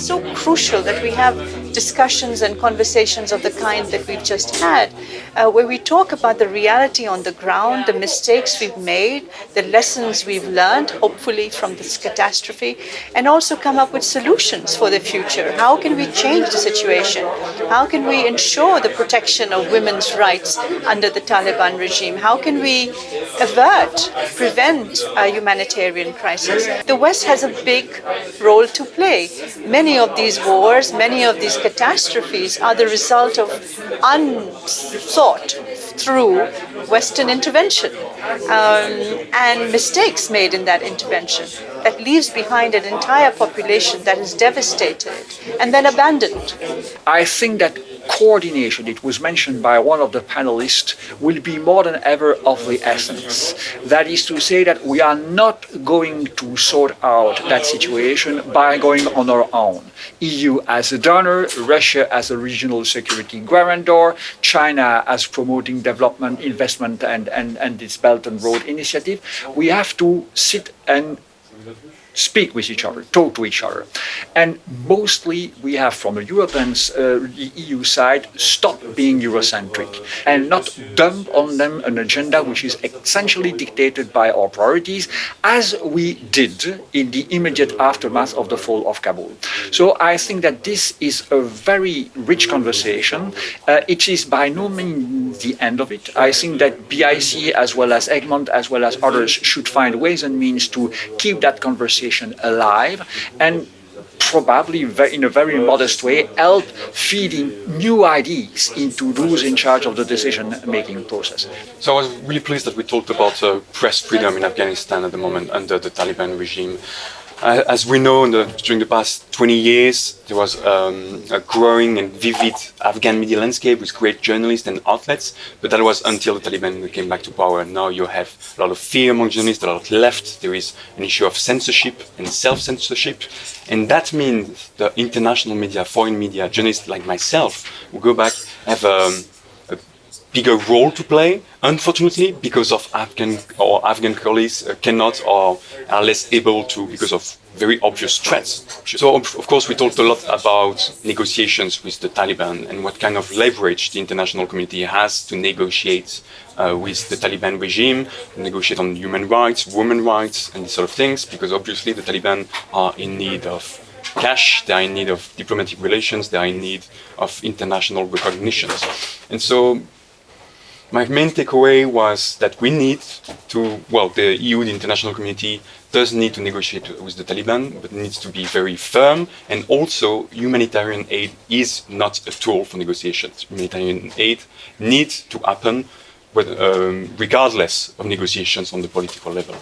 so crucial that we have discussions and conversations of the kind that we've just had, where we talk about the reality on the ground, the mistakes we've made, the lessons we've learned, hopefully from this catastrophe, and also come up with solutions for the future. How can we change the situation? How can we ensure the protection of women's rights under the Taliban regime? How can we prevent a humanitarian crisis? The West has a big role to play. Many of these wars, many of these catastrophes are the result of unsought through Western intervention and mistakes made in that intervention that leaves behind an entire population that is devastated and then abandoned. I think that coordination, it was mentioned by one of the panelists, will be more than ever of the essence. That is to say that we are not going to sort out that situation by going on our own. EU as a donor, Russia as a regional security guarantor, China as promoting development, investment and its Belt and Road Initiative. We have to sit and speak with each other, talk to each other. And mostly we have from the Europeans, the EU side, stop being Eurocentric and not dump on them an agenda which is essentially dictated by our priorities, as we did in the immediate aftermath of the fall of Kabul. So I think that this is a very rich conversation. It is by no means the end of it. I think that BIC as well as Egmont as well as others should find ways and means to keep that conversation alive and probably in a very modest way help feeding new ideas into those in charge of the decision-making process. So I was really pleased that we talked about press freedom in Afghanistan at the moment under the Taliban regime. As we know, during the past 20 years, there was a growing and vivid Afghan media landscape with great journalists and outlets, but that was until the Taliban came back to power. Now you have a lot of fear among journalists, a lot of left. There is an issue of censorship and self-censorship, and that means the international media, foreign media, journalists like myself, who go back, have a bigger role to play, unfortunately, because of Afghan colleagues cannot or are less able to because of very obvious threats. So, of course, we talked a lot about negotiations with the Taliban and what kind of leverage the international community has to negotiate with the Taliban regime, negotiate on human rights, women's rights, and these sort of things, because obviously the Taliban are in need of cash, they are in need of diplomatic relations, they are in need of international recognitions. And so my main takeaway was that we need to, well, the EU, the international community, does need to negotiate with the Taliban, but needs to be very firm. And also, humanitarian aid is not a tool for negotiations. Humanitarian aid needs to happen regardless of negotiations on the political level.